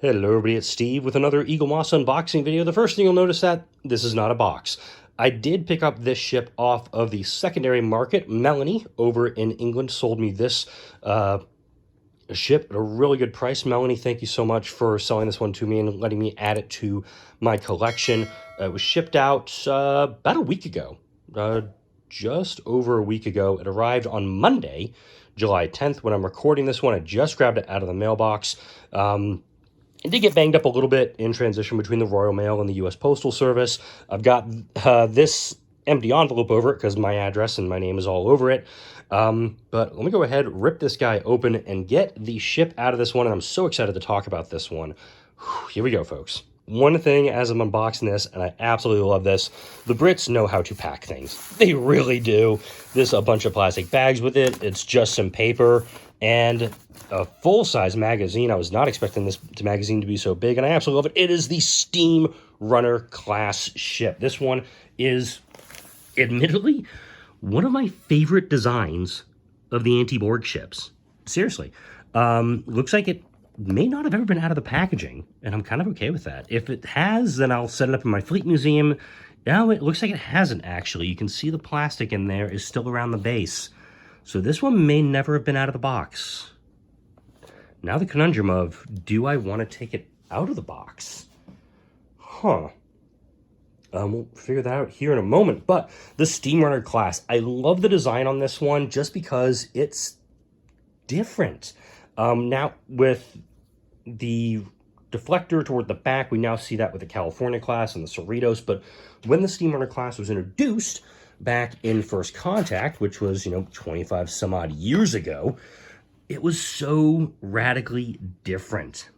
Hello everybody, it's Steve with another Eaglemoss unboxing video. The first thing you'll notice that this is not a box. I did pick up this ship off of the secondary market. Melanie over in England sold me this ship at a really good price. Melanie, thank you so much for selling this one to me and letting me add it to my collection. It was shipped out about a week ago, just over a week ago. It arrived on Monday, July 10th. When I'm recording this one, I just grabbed it out of the mailbox. It did get banged up a little bit in transition between the Royal Mail and the U.S. Postal Service. I've got this empty envelope over it because my address and my name is all over it. But let me go ahead, rip this guy open, and get the ship out of this one. And I'm so excited to talk about this one. Whew, here we go, folks. One thing as I'm unboxing this, and I absolutely love this, the Brits know how to pack things. They really do. There's a bunch of plastic bags with it. It's just some paper and a full-size magazine. I was not expecting this magazine to be so big, and I absolutely love it. It is the Steamrunner class ship. This one is, admittedly, one of my favorite designs of the anti-Borg ships. Seriously. Looks like it may not have ever been out of the packaging, and I'm kind of okay with that. If it has, then I'll set it up in my fleet museum. Now it looks like it hasn't, actually. You can see the plastic in there is still around the base. So this one may never have been out of the box. Now the conundrum of, do I want to take it out of the box? Huh. We'll figure that out here in a moment. But the Steamrunner class, I love the design on this one just because it's different. Now with the deflector toward the back, we now see that with the California class and the Cerritos. But when the Steamrunner class was introduced back in First Contact, which was, 25 some odd years ago, it was so radically different.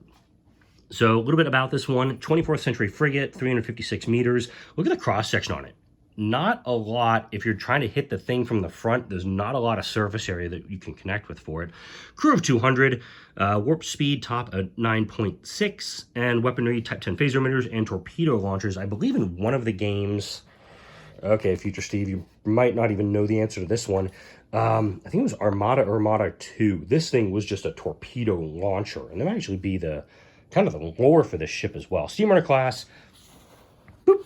So a little bit about this one. 24th century frigate, 356 meters. Look at the cross-section on it. Not a lot. If you're trying to hit the thing from the front, there's not a lot of surface area that you can connect with for it. Crew of 200, warp speed top at 9.6, and weaponry type 10 phaser emitters and torpedo launchers. I believe in one of the games, okay, Future Steve, you might not even know the answer to this one. I think it was Armada or Armada 2. This thing was just a torpedo launcher, and that might actually be the kind of the lore for this ship as well. Steamrunner class, boop,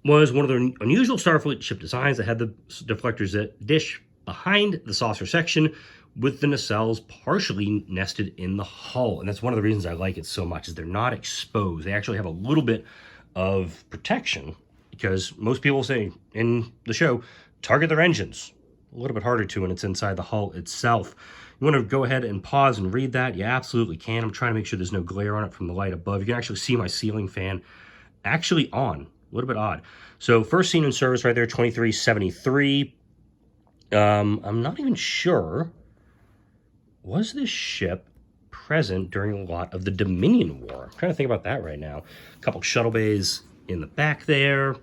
was one of the unusual Starfleet ship designs that had the deflectors that dish behind the saucer section with the nacelles partially nested in the hull. And that's one of the reasons I like it so much, is they're not exposed. They actually have a little bit of protection, because most people say in the show, target their engines. A little bit harder to when it's inside the hull itself. You want to go ahead and pause and read that? You absolutely can. I'm trying to make sure there's no glare on it from the light above. You can actually see my ceiling fan actually on. A little bit odd. So first seen in service right there, 2373. I'm not even sure. Was this ship present during a lot of the Dominion War? I'm trying to think about that right now. A couple shuttle bays in the back there.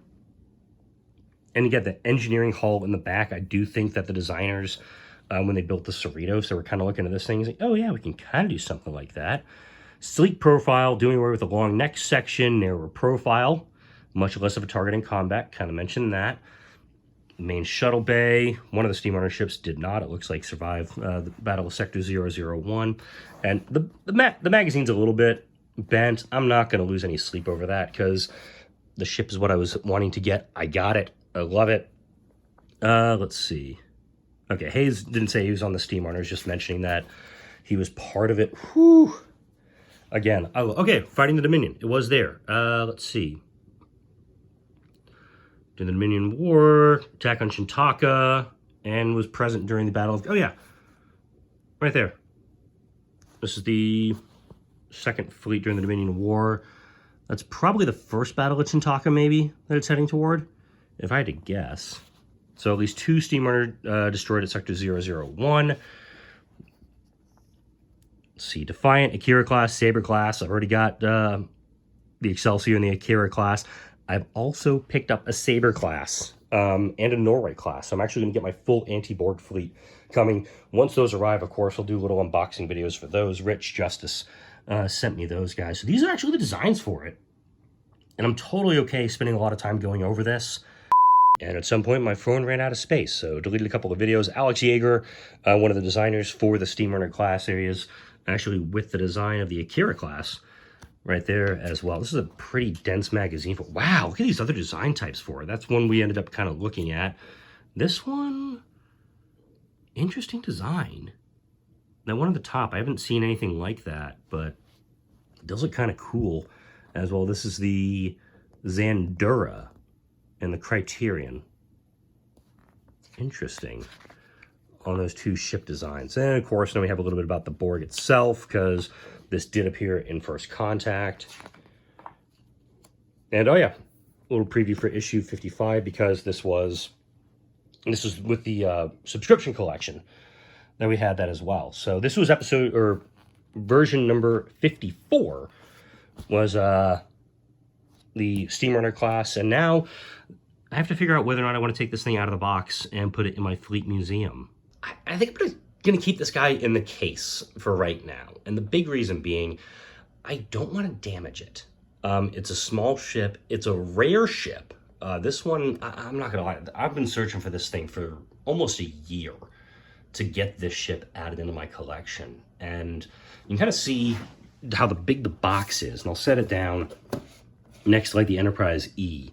And you get the engineering hull in the back. I do think that the designers, when they built the Cerritos, they were kind of looking at this thing and saying, oh yeah, we can kind of do something like that. Sleek profile, doing away with the long neck section, narrower profile, much less of a target in combat, kind of mentioned that. The main shuttle bay, one of the Steamrunner ships did not, it looks like, survive the Battle of Sector 001. And the magazine's a little bit bent. I'm not going to lose any sleep over that because the ship is what I was wanting to get. I got it. I love it. Let's see. Okay, Hayes didn't say he was on the Steamrunner, just mentioning that he was part of it. Whew. Again, okay, fighting the Dominion. It was there. Let's see. During the Dominion War, attack on Chintaka, and was present during the Battle of... Oh, yeah. Right there. This is the second fleet during the Dominion War. That's probably the first Battle of Chintaka, maybe, that it's heading toward, if I had to guess. So at least 2 Steamrunner destroyed at Sector 001. Let's see, Defiant, Akira class, Saber class. I've already got the Excelsior and the Akira class. I've also picked up a Saber class and a Norway class. So I'm actually going to get my full anti-Borg fleet coming. Once those arrive, of course, I'll do little unboxing videos for those. Rich Justice sent me those guys. So these are actually the designs for it. And I'm totally okay spending a lot of time going over this. And at some point, my phone ran out of space, so deleted a couple of videos. Alex Yeager, one of the designers for the Steamrunner class areas, actually with the design of the Akira class, right there as well. This is a pretty dense magazine. Wow, look at these other design types for it. That's one we ended up kind of looking at. This one, interesting design. That one at the top, I haven't seen anything like that, but it does look kind of cool as well. This is the Zandura and the Criterion. Interesting on those two ship designs. And of course, now we have a little bit about the Borg itself, because this did appear in First Contact. And oh yeah, a little preview for issue 55, because this was with the subscription collection that we had that as well. So this was episode, or version number 54 was the Steamrunner class. And now I have to figure out whether or not I want to take this thing out of the box and put it in my fleet museum. I think I'm going to keep this guy in the case for right now. And the big reason being, I don't want to damage it. It's a small ship. It's a rare ship. This one, I'm not going to lie, I've been searching for this thing for almost a year to get this ship added into my collection. And you can kind of see how big the box is. And I'll set it down next to like the Enterprise E.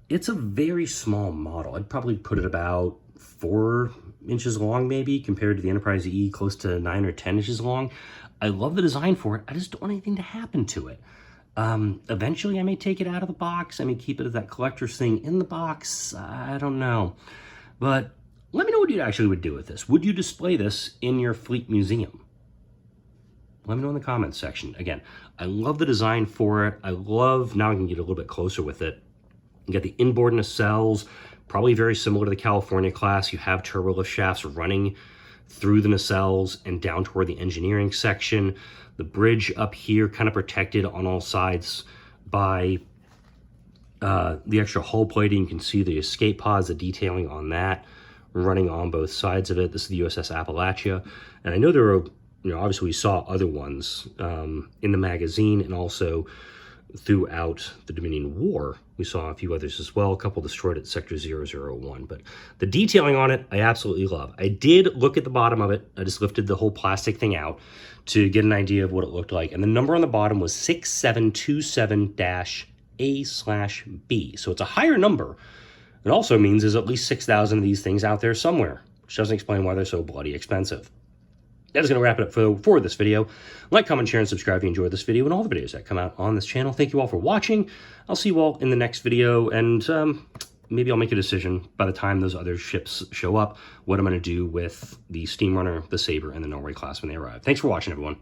It's a very small model. I'd probably put it about 4 inches long, maybe, compared to the Enterprise E, close to 9 or 10 inches long. I love the design for it. I just don't want anything to happen to it. Eventually, I may take it out of the box. I may keep it as that collector's thing in the box. I don't know. But let me know what you actually would do with this. Would you display this in your fleet museum? Let me know in the comments section. Again, I love the design for it. I love, now I can get a little bit closer with it. You got the inboard nacelles, probably very similar to the California class. You have turbolift shafts running through the nacelles and down toward the engineering section. The bridge up here kind of protected on all sides by the extra hull plating. You can see the escape pods, the detailing on that, running on both sides of it. This is the USS Appalachia. And I know there are, obviously we saw other ones in the magazine, and also throughout the Dominion War, we saw a few others as well. A couple destroyed at Sector 001. But the detailing on it, I absolutely love. I did look at the bottom of it. I just lifted the whole plastic thing out to get an idea of what it looked like. And the number on the bottom was 6727-A/B. So it's a higher number. It also means there's at least 6,000 of these things out there somewhere, which doesn't explain why they're so bloody expensive. That is going to wrap it up for this video. Like, comment, share, and subscribe if you enjoyed this video and all the videos that come out on this channel. Thank you all for watching. I'll see you all in the next video, and maybe I'll make a decision by the time those other ships show up what I'm going to do with the Steamrunner, the Saber, and the Norway class when they arrive. Thanks for watching, everyone.